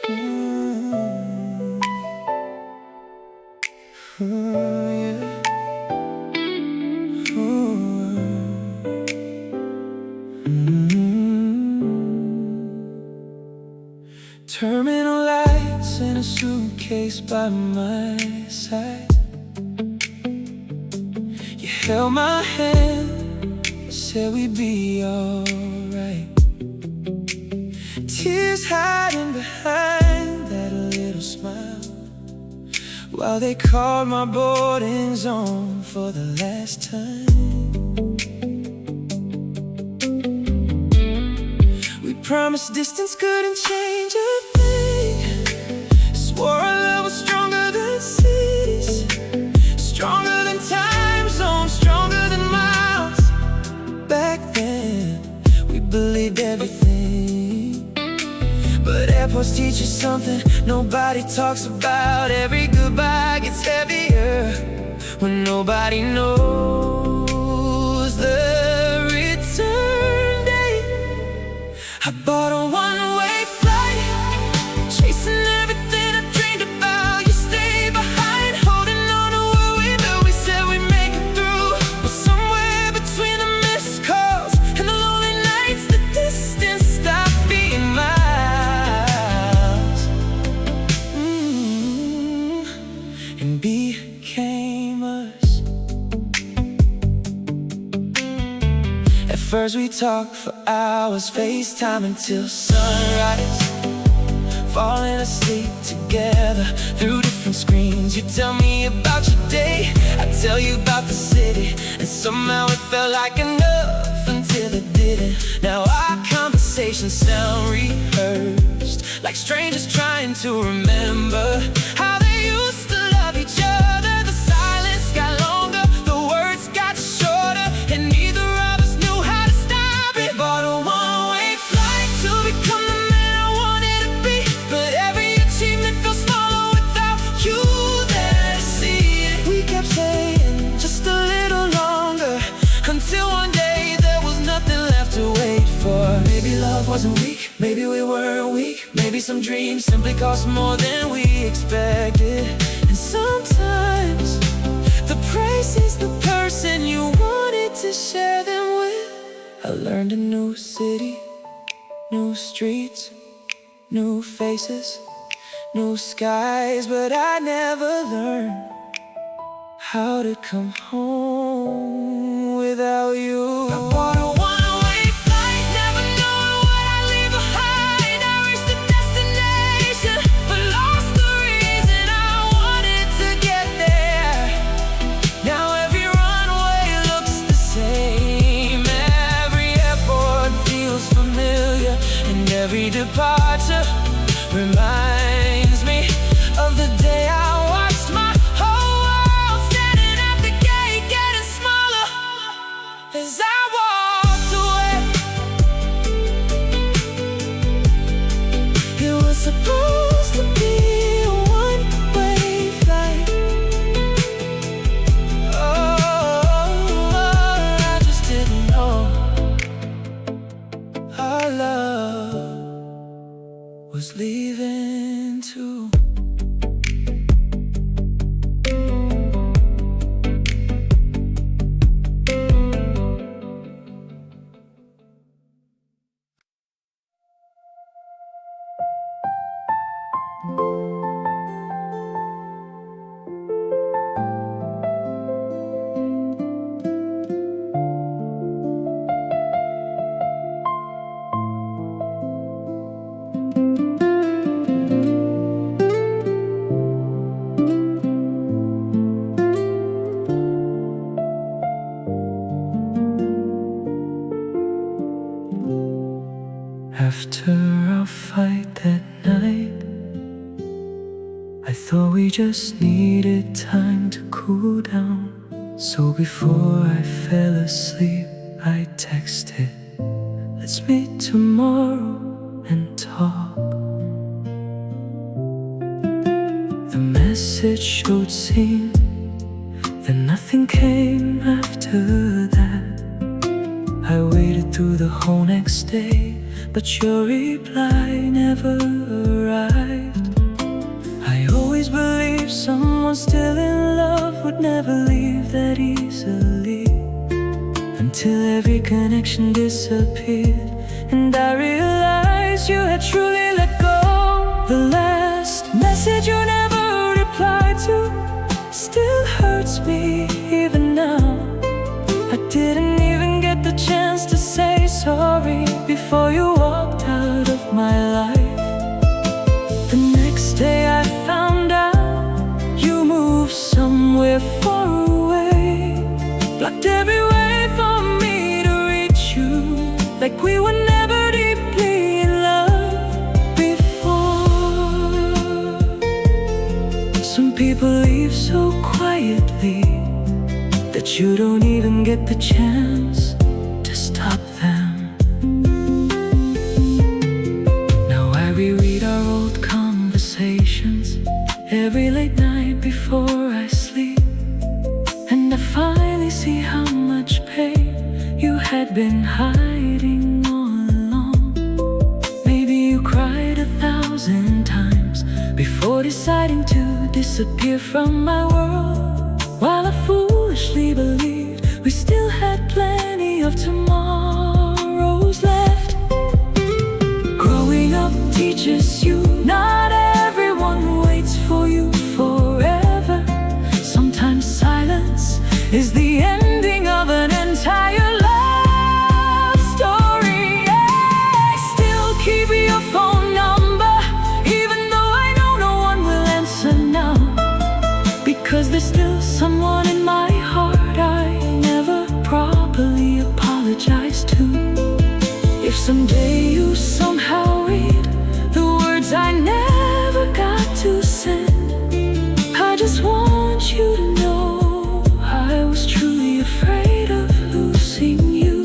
Mm, yeah. Terminal lights in a suitcase by my side. You held my hand, said we'd be alright. Tears hiding behind that little smile, while they called my boarding zone for the last time. We promised distance couldn't change a thing. Swore our love was stronger than cities, stronger than time zones, stronger than miles. Back then, we believed everything, but airports teach you something nobody talks about. Every goodbye gets heavier when nobody knows the return date. I bought a one-way flight, chasing everything I dreamed about. You stayed behind, holding on to what we built. We said we'd make it through, but somewhere between the missed calls and the lonely nights, the distance stopped being miles, and became us. At first we talked for hours, FaceTime until sunrise, falling asleep together through different screens. You tell me about your day, I tell you about the city, and somehow it felt like enough until it didn't. Now our conversations sound rehearsed, like strangers trying to remember how they used to love each other. The silence got longer, the words got shorter, and neither of us knew how to stop it. Bought a one-way flight to become the man I wanted to be, but every achievement feels smaller without you there to see it. We kept saying just a little longer, until one day there was nothing left to wait for. Maybe love wasn't weak, maybe we weren't weak, maybe some dreams simply cost more than we expected. And sometimes the price is the person you wanted to share them with. I learned a new city, new streets, new faces, new skies, but I never learned how to come home without you. I bought a one-way flight, never knowing what I'd leave behind. I reached the destination, but lost the reason I wanted to get there. Now every runway looks the same, every airport feels familiar, and every departure reminds me of the day I watched my whole world standing at the gate, getting smaller as I walked away. It was supposed to be a one-way flight. Oh, I just didn't know our love was leaving too. After our fight that night, I thought we just needed time to cool down. So before I fell asleep, I texted, let's meet tomorrow and talk. The message showed seen, then nothing came after that. I waited through the whole next day, but your reply never arrived. I always believed someone still in love would never leave that easily, until every connection disappeared and I realized you had truly let go. The last message you never replied to still hurts me even now. I didn't even get the chance to say sorry before you walked out of my life. The next day I found out you moved somewhere far away, blocked every way for me to reach you, like we were never deeply in love before. Some people leave so quietly that you don't even get the chance to stop them. Now I reread our old conversations every late night before I sleep, and I finally see how much pain you had been hiding all along. Maybe you cried 1,000 times before deciding to disappear from my world, while I foolishly believed we still had plenty of tomorrows left. Growing up teaches you not everyone waits for you forever. Sometimes silence is the ending of an entire love story. I still keep your phone number, even though I know no one will answer now, because there's still someone in my heart I never properly apologized to. If someday you somehow read the words I never got to send, I just want you to know I was truly afraid of losing you.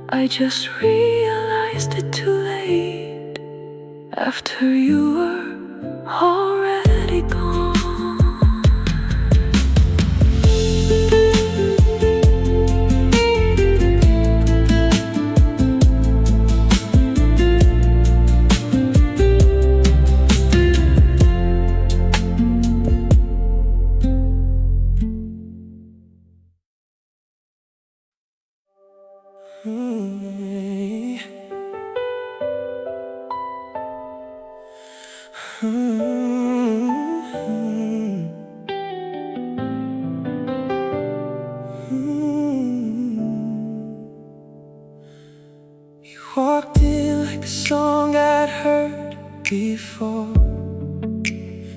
I just realized it too late, after you were already gone. You walked in like a song I'd heard before,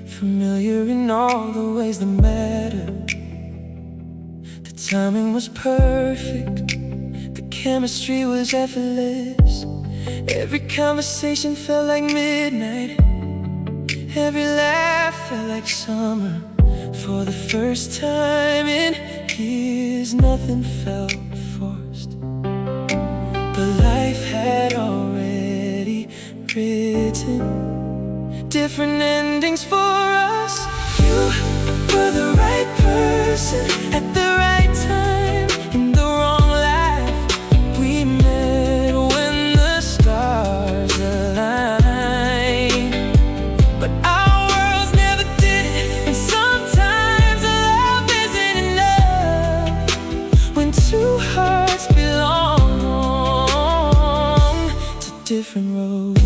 familiar in all the ways that matter. The timing was perfect, the chemistry was effortless. Every conversation felt like midnight, every laugh felt like summer. For the first time in years, nothing felt forced, but life had already written different endings for us. You were the right person at the right time in the wrong life. We met when the stars aligned, but our worlds never did it. And sometimes love isn't enough when two hearts belong to different roads.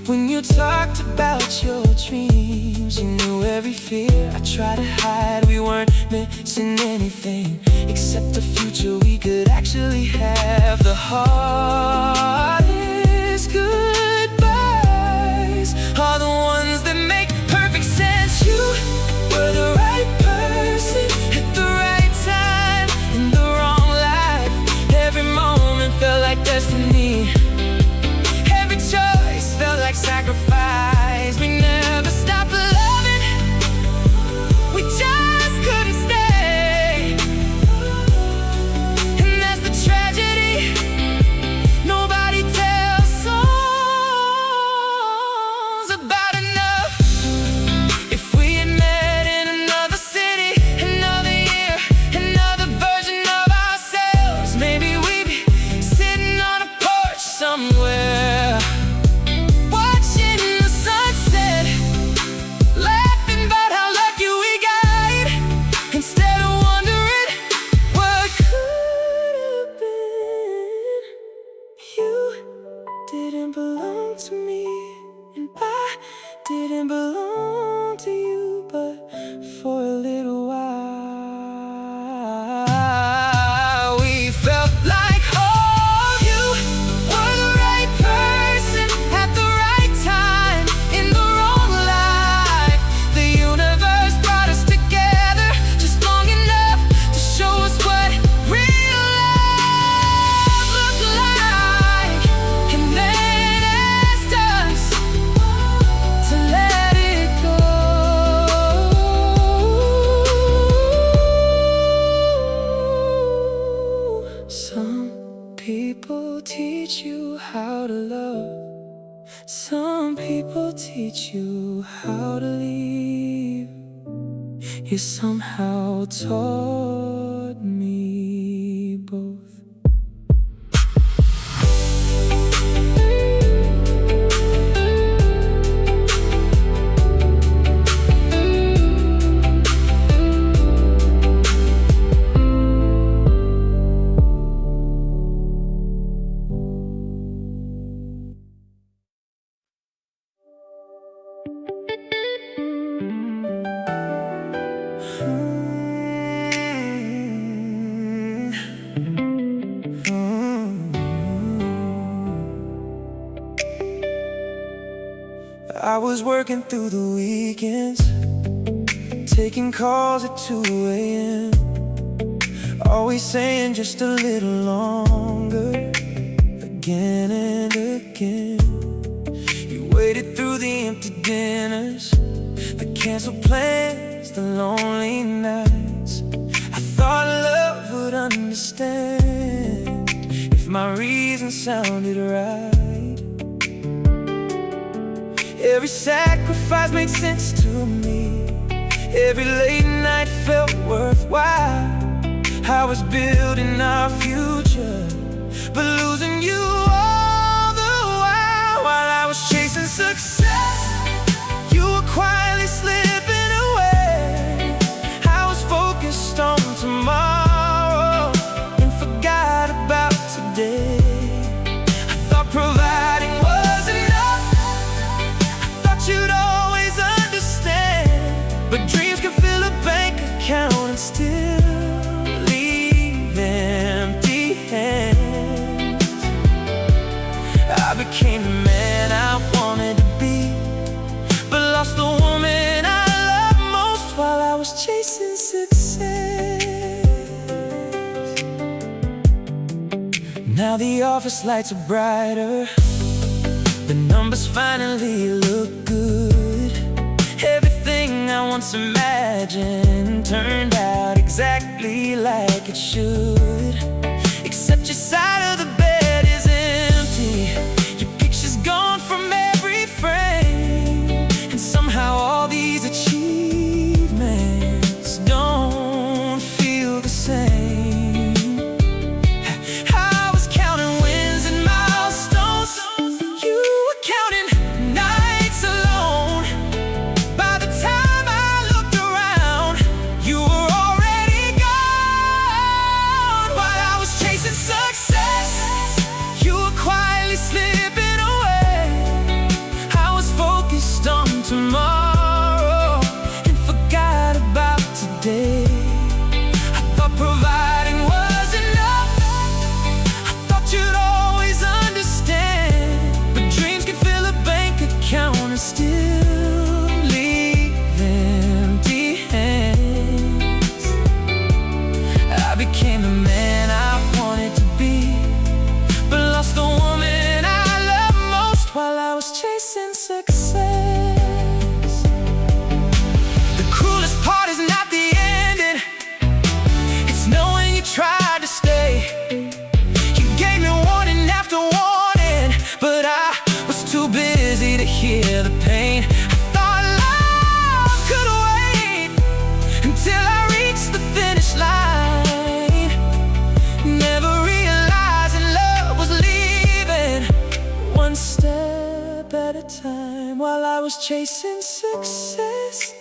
When you talked about your dreams, you knew every fear I tried to hide. We weren't missing anything except the future we could actually have. The hardest goodbyes are the ones that make perfect sense. You were the right person at the right time in the wrong life. Every moment felt like destiny, felt like sacrifice. We never stopped loving, we just couldn't stay. And that's the tragedy, nobody songs about enough. If we had met in another city, another year, another version of ourselves, maybe we'd be sitting on a porch somewhere, watching the sunset, laughing about how lucky we got, instead of wondering what could have been. You didn't belong to me, and I didn't belong to you, but for a little while we felt like home. You were the right person at the right time in the wrong life. The universe brought us together just long enough to show us what real love looked like, and then asked us to let it go. Some people teach you how to love. Some people teach you how to leave. You somehow taught me both. I was working through the weekends, taking calls at 2 a.m., always saying just a little longer, again and again. You waited through the empty dinners, the canceled plans, the lonely nights. I thought love would understand if my reason sounded right. Every sacrifice made sense to me. Every late night felt worthwhile. I was building our future, but losing you all the while I was chasing success, you were quietly slipping away. I was focused on tomorrow and forgot about today. I thought providing was enough, you'd always understand, but dreams can fill a bank account and still leave empty hands. I became the man I wanted to be, but lost the woman I loved most while I was chasing success. Now the office lights are brighter, the numbers finally look good. Everything I once imagined turned out exactly like it should, except your side of the bed is empty. Your picture's gone from every frame, and somehow all these achievements don't feel the same. I was counting wins and milestones, you were counting nights alone. By the time I looked around, you were already gone. While I was chasing success, you were quietly slipping away. I was focused on tomorrow and forgot about today. I thought providing was enough, I thought you'd always understand, but dreams can fill a bank account and still leave empty hands. I became the man I wanted to be, but lost the woman I loved most while I was chasing success. The cruelest part is not the ending, it's knowing you tried to stay. You gave me warning after warning, but I was too busy to hear hear the pain. I thought love could wait until I reached the finish line, never realizing love was leaving. One step at a time, while I was chasing success,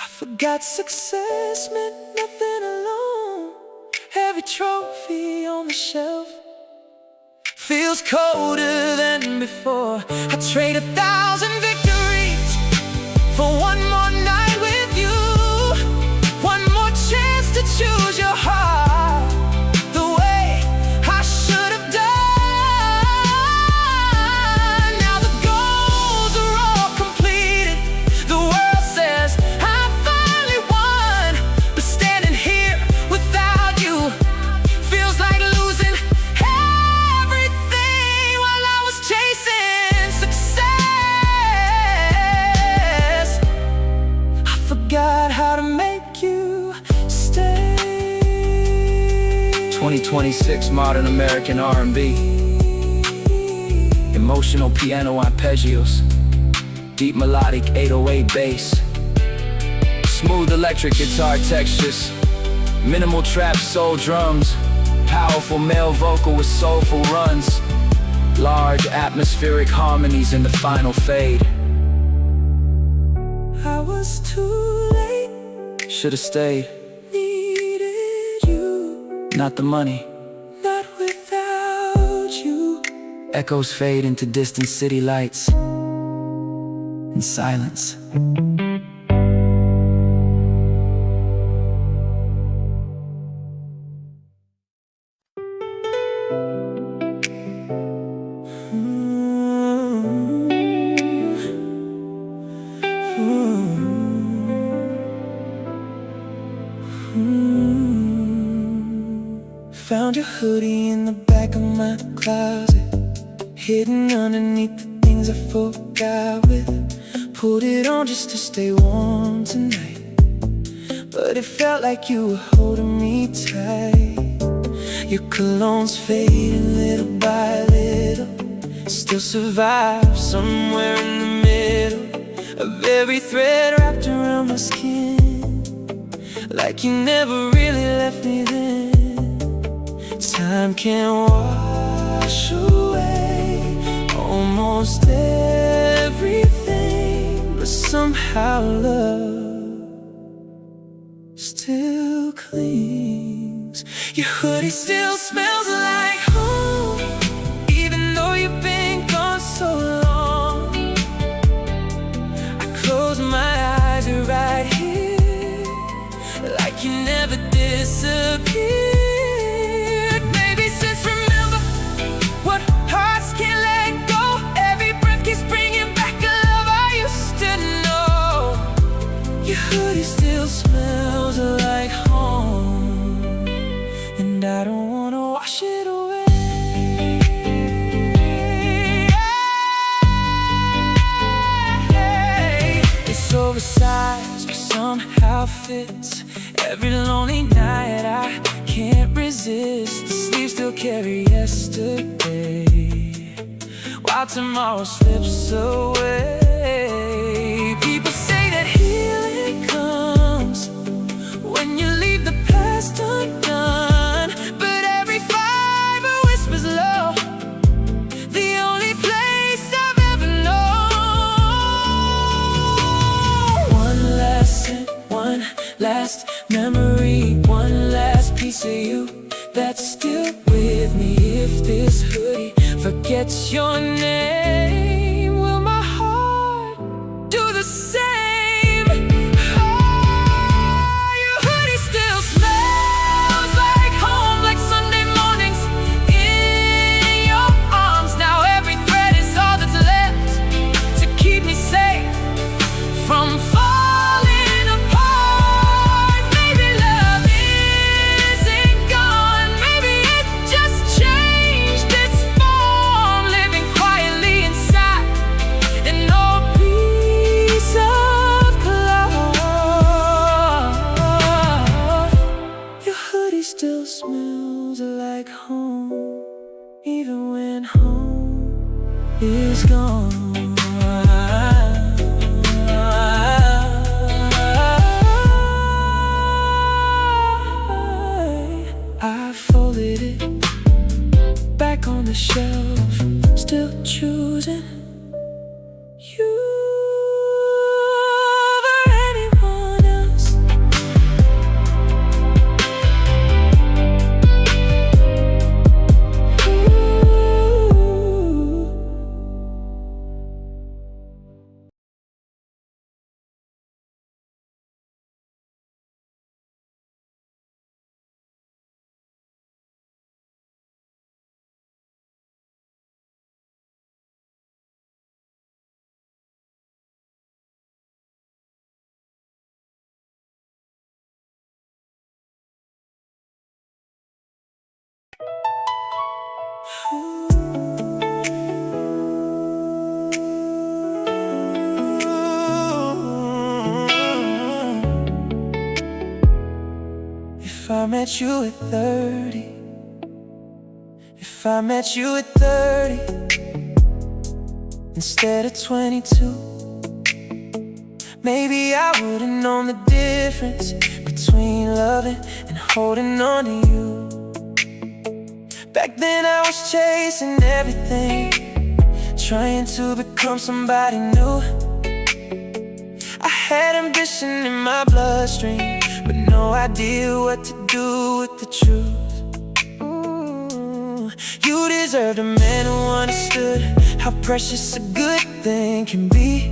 I forgot success meant nothing alone. Every trophy on the shelf feels colder than before. I trade 1,000 victories for one more night with you, one more chance to choose your heart the way I should have done. Now the goals are all completed, the world says I finally won, but standing here without you feels like losing everything. While I was chasing success, I forgot how to make you stay. 2026 modern American R&B, emotional piano arpeggios, deep melodic 808 bass, smooth electric guitar textures, minimal trap soul drums, powerful male vocal with soulful runs, large atmospheric harmonies in the final fade. I was too late, should've stayed. Needed you, not the money, not without you. Echoes fade into distant city lights and silence. Found your hoodie in the back of my closet, hidden underneath the things I forgot with. Pulled it on just to stay warm tonight, but it felt like you were holding me tight. Your cologne's fading little by little, still survive somewhere in the middle of every thread wrapped around my skin, like you never really left me then. Time can wash away almost everything, but somehow love still clings. Your hoodie still smells like home, even though you've been gone so long. I close my eyes, you're right here, like you never disappeared. Your hoodie still smells like home, and I don't wanna wash it away. It's oversized, but somehow fits every lonely night. I can't resist. The sleeves still carry yesterday, while tomorrow slips away. People say that healing comes when you leave the past undone, but every fiber whispers low, the only place I've ever known. One last scent, one last memory, one last piece of you that's still with me. If this hoodie forgets your name, will my heart do the same? From falling apart, you over anyone else. If I met you at 30, if I met you at 30 instead of 22, maybe I would've known the difference between loving and holding on to you. Back then I was chasing everything, trying to become somebody new. I had ambition in my bloodstream, but no idea what to do with the truth. You deserved a man who understood how precious a good thing can be.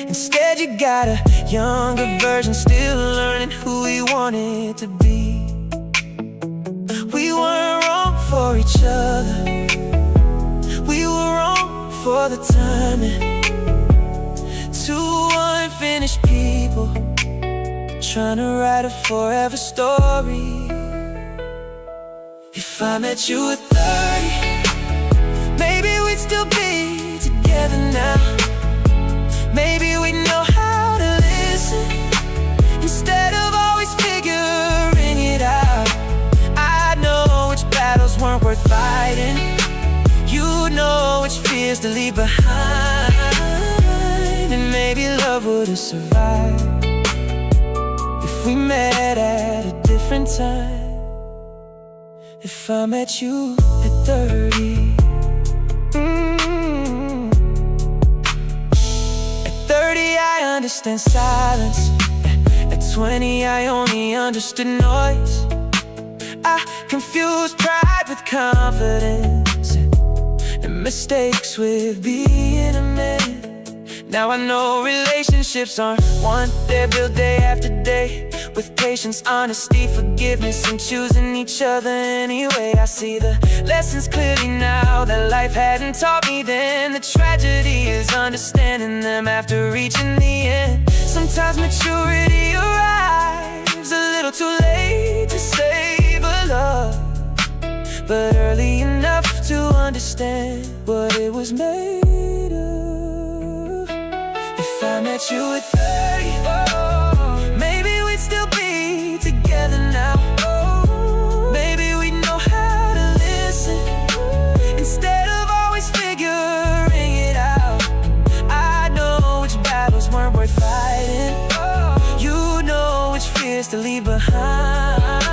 Instead you got a younger version, still learning who he wanted to be. We weren't wrong for each other, we were wrong for the timing. Two unfinished people trying to write a forever story. If I met you at 30, maybe we'd still be together now. Maybe we'd know how to listen instead of always figuring it out. I'd know which battles weren't worth fighting, you'd know which fears to leave behind. And maybe love would've survived if we met at a different time. If I met you at 30, at 30 I understand silence, at 20 I only understood noise. I confused pride with confidence, and mistakes with being a man. Now I know relationships aren't one, they're built day after day, with patience, honesty, forgiveness, and choosing each other anyway. I see the lessons clearly now that life hadn't taught me then. The tragedy is understanding them after reaching the end. Sometimes maturity arrives a little too late to save a love, but early enough to understand what it was made of. If I met you at 30, maybe we'd still be together now. Maybe we'd know how to listen instead of always figuring it out. I know which battles weren't worth fighting, you know which fears to leave behind.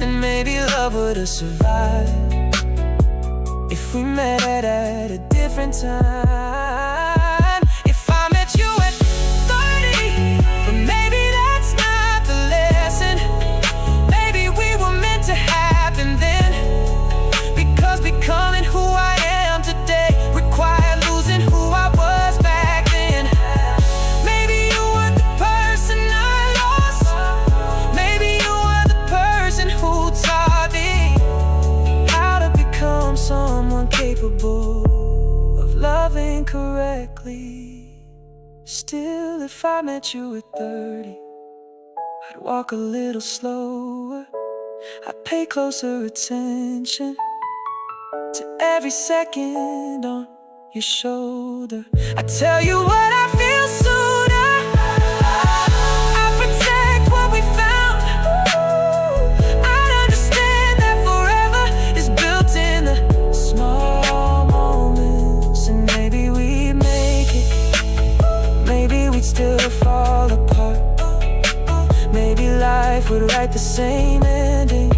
And maybe love would've survived if we met at a different time. If I met you at 30, but maybe that's not the lesson. Maybe we were meant to happen then, because becoming who I am today required losing who I was back then. Maybe you were the person I lost, maybe you were the person who taught me how to become someone capable of loving correctly. Still, if I met you at 30, I'd walk a little slower, I'd pay closer attention to every second on your shoulder. I'd tell you what I feel sooner, I'd protect what we found. I'd understand that forever is built in the small moments. And maybe we'd make it, maybe we'd still fall apart. Maybe life would write the same ending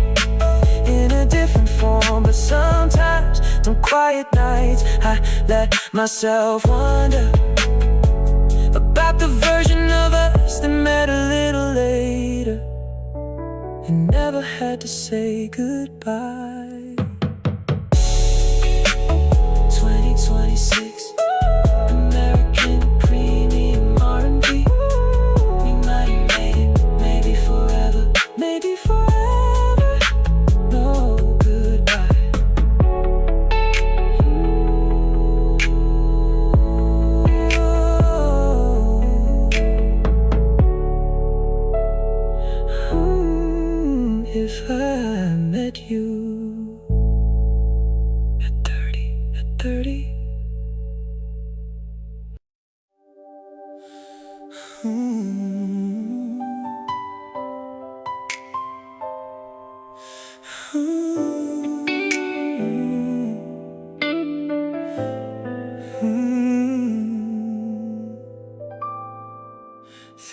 in a different form. But sometimes On quiet nights, I let myself wonder about the version of us that met a little later and never had to say goodbye. 2026, American premium R&B. We might have made it, maybe forever, maybe forever. No goodbye. If I met you at 30.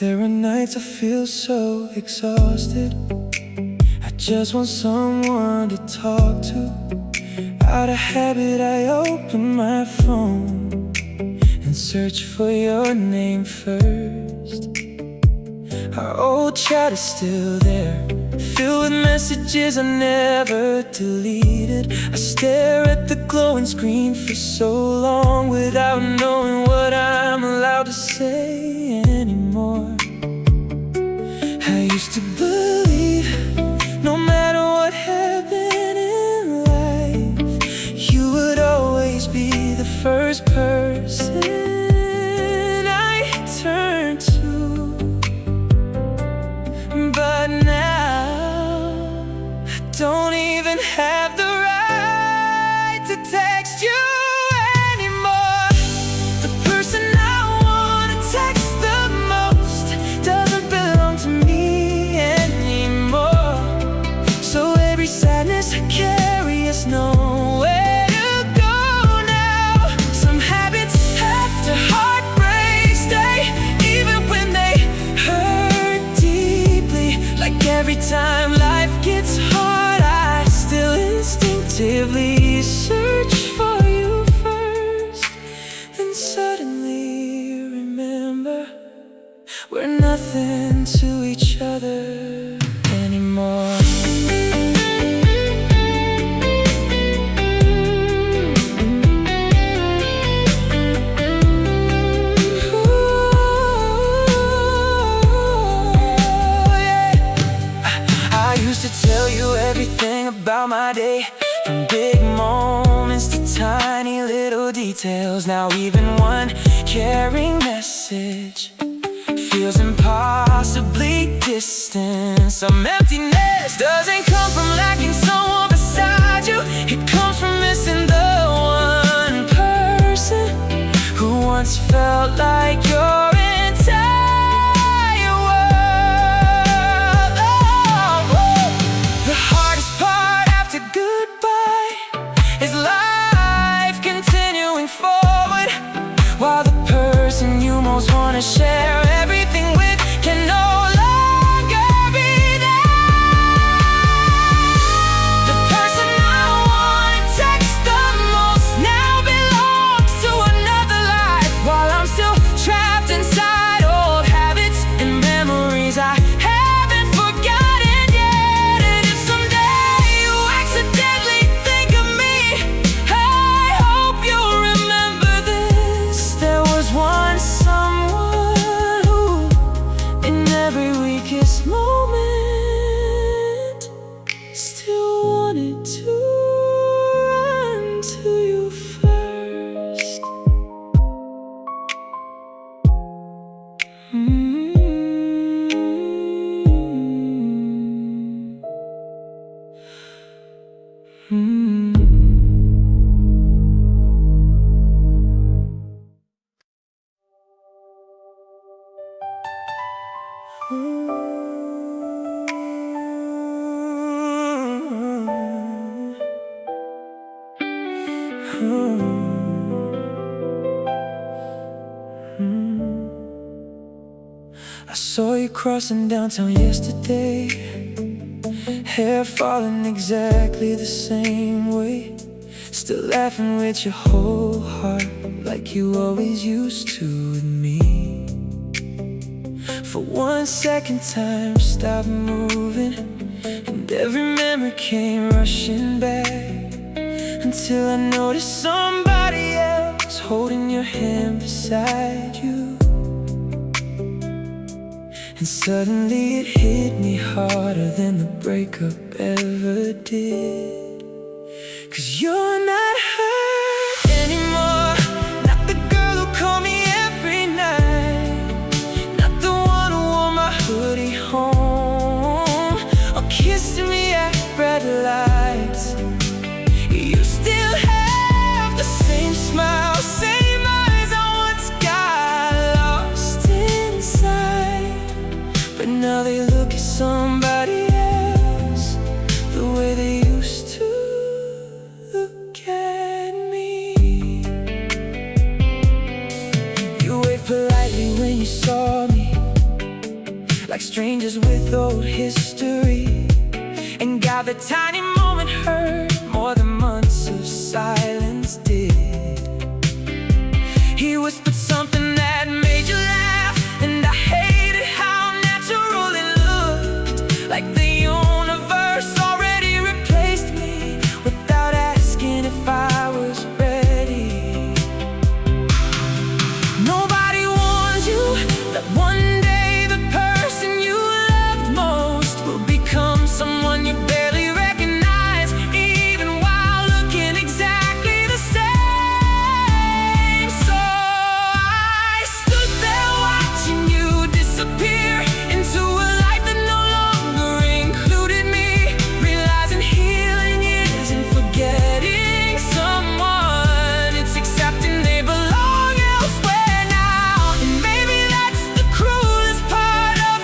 There are nights I feel so exhausted, I just want someone to talk to. Out of habit I open my phone and search for your name first. Our old chat is still there, filled with messages I never deleted. I stare at the glowing screen for so long without knowing what I'm allowed to say anymore. I used to believe no matter what happened in life, you would always be the first person I turn to. But now I don't even have the right to text you anymore. The person I wanna text the most doesn't belong to me anymore. So every sadness I carry is nowhere to go now. Some habits after heartbreak stay, even when they hurt deeply. Like every time life gets hard, I still instinctively search for you first. Then suddenly remember we're nothing to each other anymore. I used to tell you everything about my day, from big moments to tiny little details. Now even one caring message feels impossibly distant. Some emptiness doesn't come from lacking someone beside you, it comes from missing the one person who once felt like your entire world. Oh, the hardest part after goodbye is life continuing forward, while the person you most want to share everything with can no longer be there. The person I want to text the most now belongs to another life, while I'm still trapped inside old habits and memories I haven't forgotten yet. And if someday you accidentally think of me, I hope you'll remember this. There was once someone who, in every weakest moment, still wanted to run to you first. I saw you crossing downtown yesterday, hair falling exactly the same way. still laughing with your whole heart, like you always used to with me. For one second time stopped moving, and every memory came rushing back, until I noticed somebody else holding your hand beside you. And suddenly it hit me harder than the breakup ever did. 'Cause you're not her anymore, not the girl who called me every night, not the one who wore my hoodie home or kissed me at red lights. You still have the same smile, same eyes I once got lost inside, but now they look at somebody else the way they used to look at me. You waved politely when you saw me, like strangers with old history, and God, the tiny moment hurt more than months of silence did. He whispered something that made you laugh, and I hated how natural it looked, like the universe already replaced me without asking if I was ready. Nobody warns you that one day the person you loved most will become someone you barely recognize, even while looking exactly the same. So I stood there watching you disappear into a life that no longer included me, realizing healing isn't forgetting someone, it's accepting they belong elsewhere now. And maybe that's the cruelest part of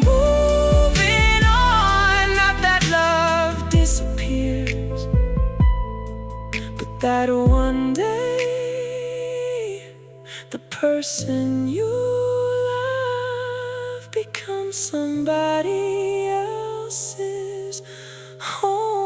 moving on. Not that love disappears, but that one day the person you love becomes somebody else's home.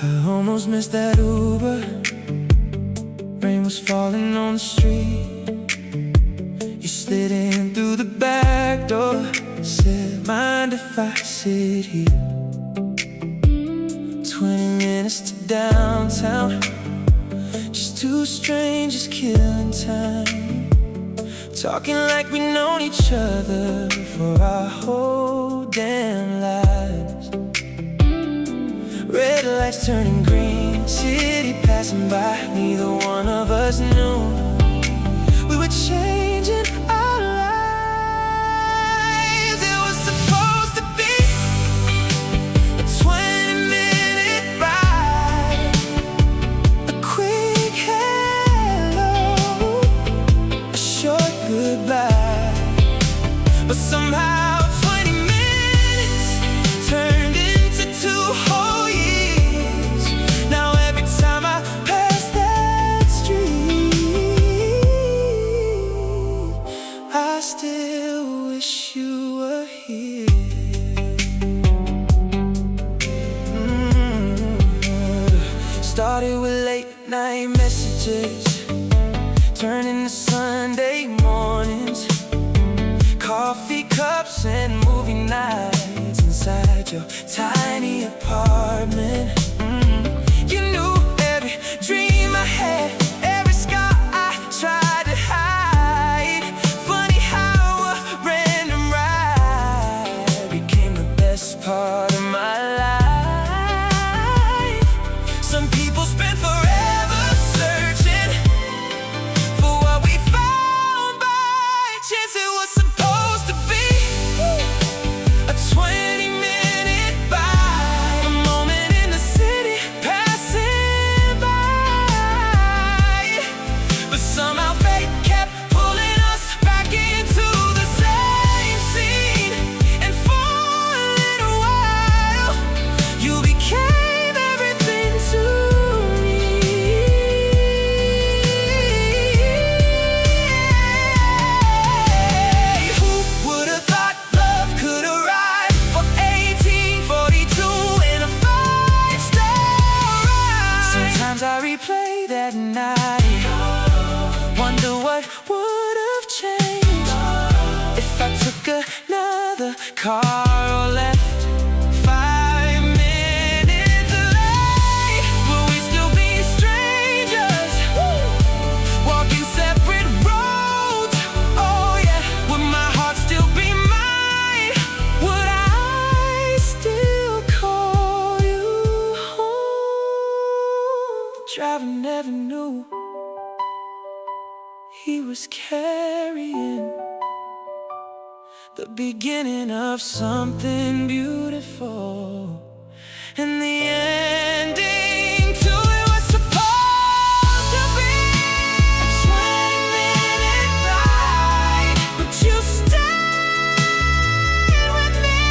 I almost missed that Uber. Rain was falling on the street. You slid in through the back door, said, mind if I sit here? 20 minutes to downtown, just two strangers killing time, talking like we known each other for our whole damn lives. Red lights turning green, city passing by, neither one of us knew we were changing our lives. It was supposed to be a 20-minute ride, a quick hello, a short goodbye, but somehow 20 minutes turned into 2 whole years. Now every time I pass that street, I still wish you were here. Started with late night messages, turning to Sunday mornings, coffee cups and movie nights inside your tiny apartment. You knew every dream I had, every scar I tried to hide. Funny how a random ride became the best part of my life. Some people spend forever searching for what we found by chance. It was supposed to be a 20-minute ride, a moment in the city. car or left 5 minutes late. Will we still be strangers, walking separate roads? Oh yeah, would my heart still be mine? Would I still call you home? Driver never knew he was carrying the beginning of something beautiful, and the ending to it was supposed to be a 20-minute ride. But you stayed with me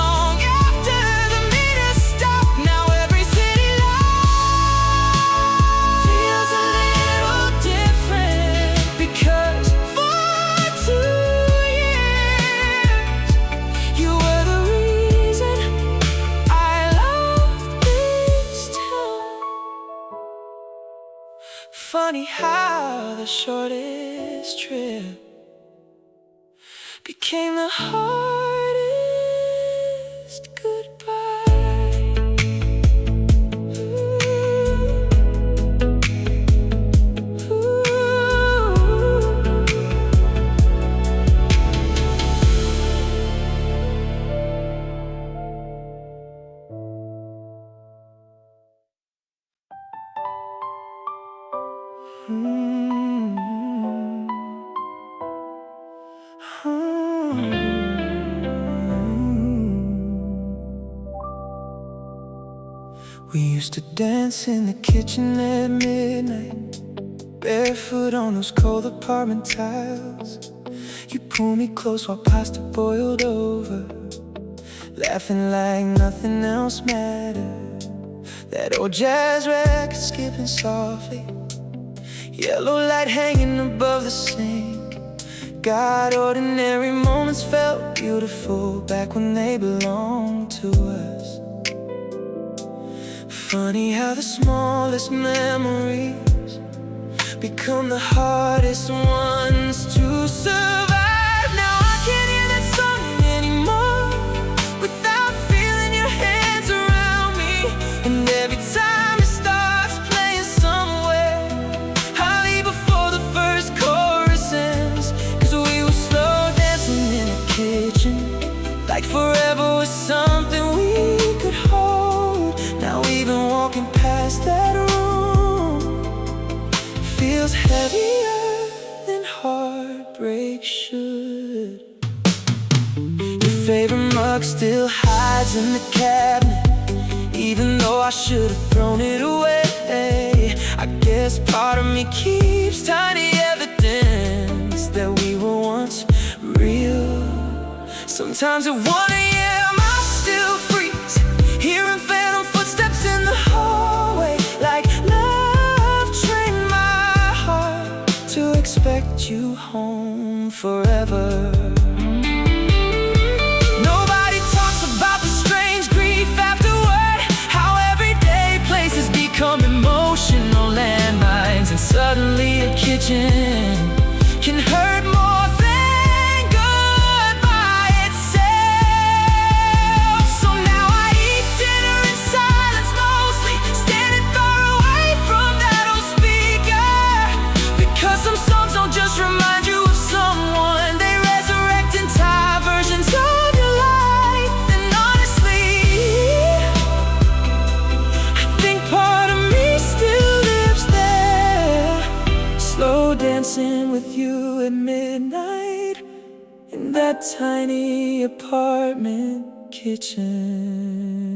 long after the meter stopped. Now every city light feels a little different, because for 2 years you were the reason I loved this town. Funny how the shortest trip became the hardest goodbye. Ooh. We used to dance in the kitchen at midnight, barefoot on those cold apartment tiles. You pull me close while pasta boiled over, laughing like nothing else mattered. That old jazz record skipping softly, yellow light hanging above the sink. God, ordinary moments felt beautiful back when they belonged to us. Funny how the smallest memories become the hardest ones to survive. Now I can't hear that song anymore without feeling your hands around me. And every time it starts playing somewhere, I leave before the first chorus ends. 'Cause we were slow dancing in the kitchen, like forever was something we could hold. Now even walking past that room feels heavier than heartbreak should. Your favorite mug still hides in the cabinet, even though I should have thrown it away. I guess part of me keeps tiny evidence that we were once real. Sometimes at 1 AM I still freeze, hearing phantom footsteps in the hallway, like love trained my heart to expect you home forever. Nobody talks about the strange grief afterward, how everyday places become emotional landmines, and suddenly a kitchen can hurt more than goodbye itself. So now I eat dinner in silence, mostly standing far away from that old speaker, because some songs don't just remind you of someone, they resurrect entire versions of your life. And honestly, I think part of me still lives there, slow dancing with you at midnight in that tiny apartment kitchen.